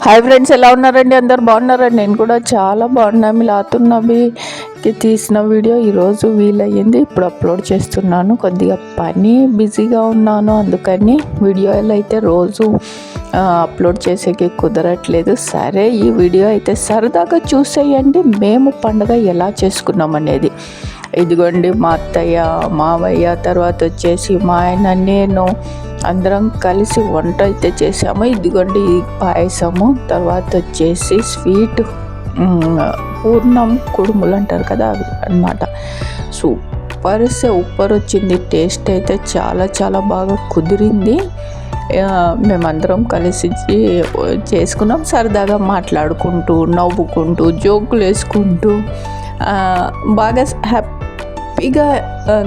Hi friends, ఎలా ఉన్నారండి? అందరు బాగున్నారండి? నేను కూడా చాలా బాగున్నాను. మిలాతున్నబికి తీసిన వీడియో ఈరోజు వీలయ్యింది, ఇప్పుడు అప్లోడ్ చేస్తున్నాను. కొద్దిగా పని బిజీగా ఉన్నాను, అందుకని వీడియోలు అయితే రోజు అప్లోడ్ చేసేకి కుదరట్లేదు. సరే, ఈ వీడియో అయితే సరదాగా చూసేయండి. మేము పండుగ ఎలా చేసుకున్నాం అనేది. ఇదిగోండి, మా అత్తయ్య, మావయ్య, తర్వాత వచ్చేసి మా ఆయన, నేను అందరం కలిసి వంట అయితే చేసాము. ఇదిగోండి పాయసము, తర్వాత వచ్చేసి స్వీట్ పూర్ణం కుడుములు అంటారు కదా, అవి అన్నమాట. సూపర్ వచ్చింది. టేస్ట్ అయితే చాలా చాలా బాగా కుదిరింది. మేమందరం కలిసి చేసుకున్నాం. సరదాగా మాట్లాడుకుంటూ, నవ్వుకుంటూ, జోకులు వేసుకుంటూ బాగా హ్యాపీగా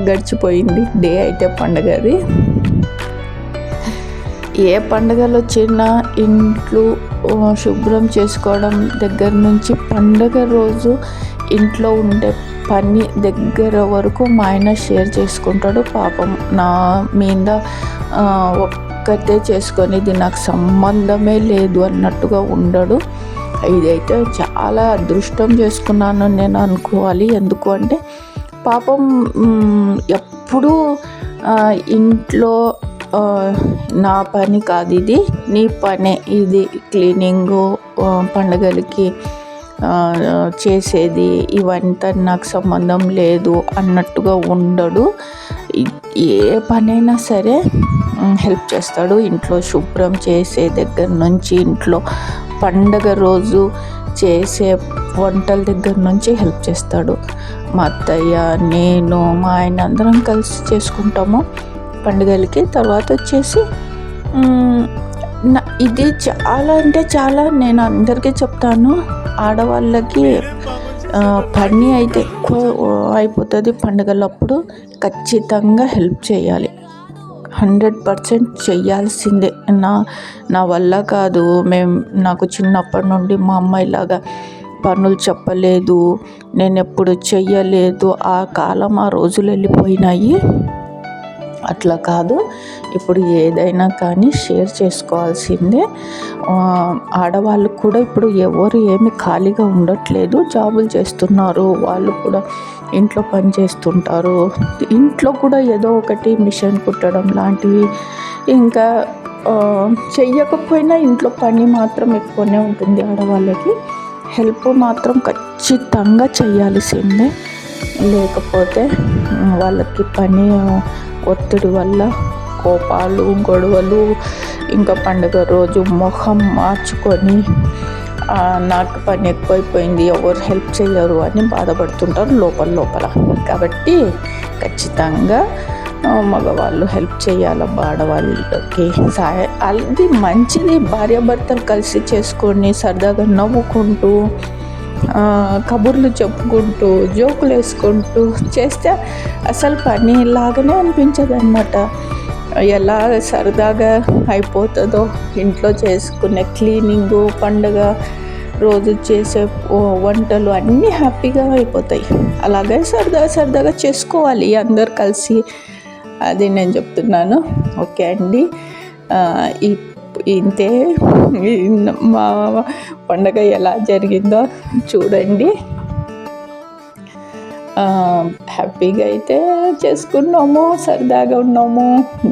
గడిచిపోయింది డే అయితే పండుగది. ఏ పండుగలు వచ్చినా ఇంట్లో శుభ్రం చేసుకోవడం దగ్గర నుంచి పండుగ రోజు ఇంట్లో ఉండే పని దగ్గర వరకు మా ఆయన షేర్ చేసుకుంటాడు. పాపం నా మీద ఒక్కటే చేసుకొని ఇది నాకు సంబంధమే లేదు అన్నట్టుగా ఉండడు. ఇదైతే చాలా అదృష్టం చేసుకున్నాను నేను అనుకోవాలి. ఎందుకు అంటే పాపం ఎప్పుడూ ఇంట్లో నా పని కాదు ఇది, నీ పనే ఇది, క్లీనింగు, పండుగలకి చేసేది, ఇవంతా నాకు సంబంధం లేదు అన్నట్టుగా ఉండడు. ఏ పనైనా సరే హెల్ప్ చేస్తాడు. ఇంట్లో శుభ్రం చేసే దగ్గర నుంచి, ఇంట్లో పండగ రోజు చేసే వంటల దగ్గర నుంచి హెల్ప్ చేస్తాడు. మా అత్తయ్య, నేను, మా ఆయన అందరం కలిసి చేసుకుంటాము పండుగలకి. తర్వాత వచ్చేసి ఇది చాలా అంటే చాలా, నేను అందరికీ చెప్తాను, ఆడవాళ్ళకి పని అయితే ఎక్కువ అయిపోతుంది పండుగలప్పుడు. ఖచ్చితంగా హెల్ప్ చేయాలి, 100% చేయాల్సిందే. నా వల్ల కాదు, నాకు చిన్నప్పటి నుండి మా అమ్మ ఇలాగా పనులు చెప్పలేదు, నేను ఎప్పుడు చెయ్యలేదు. ఆ కాలం, ఆ రోజులు వెళ్ళిపోయినాయి. అట్లా కాదు, ఇప్పుడు ఏదైనా కానీ షేర్ చేసుకోవాల్సిందే. ఆడవాళ్ళు కూడా ఇప్పుడు ఎవరు ఏమి ఖాళీగా ఉండట్లేదు, జాబులు చేస్తున్నారు. వాళ్ళు కూడా ఇంట్లో పని చేస్తుంటారు. ఇంట్లో కూడా ఏదో ఒకటి మిషన్ కుట్టడం లాంటివి, ఇంకా చెయ్యకపోయినా ఇంట్లో పని మాత్రం ఎక్కువనే ఉంటుంది ఆడవాళ్ళకి. హెల్ప్ మాత్రం ఖచ్చితంగా చేయాల్సిందే, లేకపోతే వాళ్ళకి పని ఒత్తిడి వల్ల కోపాలు, గొడవలు, ఇంకా పండుగ రోజు మొహం మార్చుకొని నాకు పని ఎక్కువైపోయింది, ఎవరు హెల్ప్ చేయరు అని బాధపడుతుంటారు లోపల. కాబట్టి ఖచ్చితంగా మగవాళ్ళు హెల్ప్ చేయాలబ్బా ఆడవాళ్ళకి. అది మంచిది. భార్యాభర్తలు కలిసి చేసుకొని సరదాగా నవ్వుకుంటూ, కబుర్లు చెప్పుకుంటూ, జోకులు వేసుకుంటూ చేస్తే అసలు పని లాగానే అనిపించదు అన్నమాట. ఎలా సరదాగా అయిపోతుందో ఇంట్లో చేసుకునే క్లీనింగు, పండుగ రోజు చేసే వంటలు అన్నీ హ్యాపీగా అయిపోతాయి. అలాగే సరదాగా చేసుకోవాలి అందరు కలిసి. అది నేను చెప్తున్నాను. ఓకే అండి, ఇంతే. మా పండగ ఎలా జరిగిందో చూడండి. హ్యాపీగా అయితే చేసుకున్నాము, సరదాగా ఉన్నాము.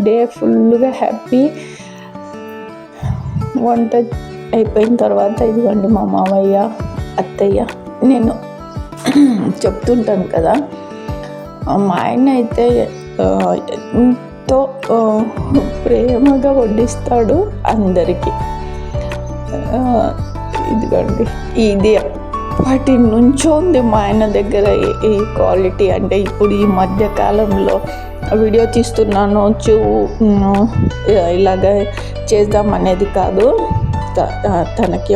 డే ఫుల్గా హ్యాపీ. వంట అయిపోయిన తర్వాత ఇదిగోండి మా మామయ్య, అత్తయ్య, నేను చెప్తుంటాను కదా, మా ఆయన అయితే ఎంతో ప్రేమగా వడ్డిస్తాడు అందరికీ. ఇదిగోండి, ఇది ఎప్పటి నుంచో ఉంది మా ఆయన దగ్గర ఈ క్వాలిటీ. అంటే ఇప్పుడు ఈ మధ్య కాలంలో వీడియో తీస్తున్నాను ఇలాగ చేద్దాం అనేది కాదు. తనకి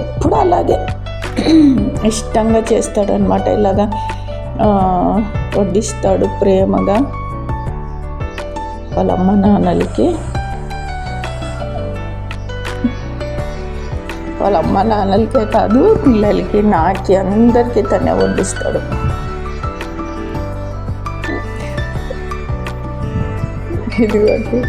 ఎప్పుడు అలాగే ఇష్టంగా చేస్తాడనమాట. ఇలాగా వడ్డిస్తాడు ప్రేమగా వాళ్ళ అమ్మ నాన్నలకి. వాళ్ళ అమ్మ నాన్నలకే కాదు, పిల్లలకి, నాకి, అందరికీ తనే వడ్డిస్తాడు. ఇదిగోండి,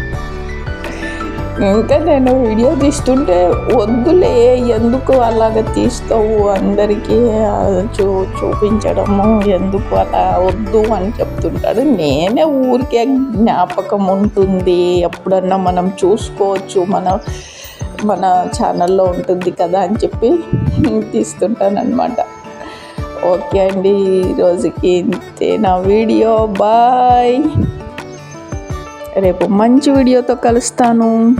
ఇంకా నేను వీడియో తీస్తుంటే వద్దులే, ఎందుకు అలాగ తీస్తావు, అందరికీ చూపించడము ఎందుకు అలా వద్దు అని చెప్తుంటాడు. నేనే ఊరికే జ్ఞాపకం ఉంటుంది, ఎప్పుడన్నా మనం చూసుకోవచ్చు, మన ఛానల్లో ఉంటుంది కదా అని చెప్పి తీస్తుంటానన్నమాట. ఓకే అండి, ఈరోజుకి ఇంతే నా వీడియో. బాయ్. రేపు మంచి వీడియోతో కలుస్తాను.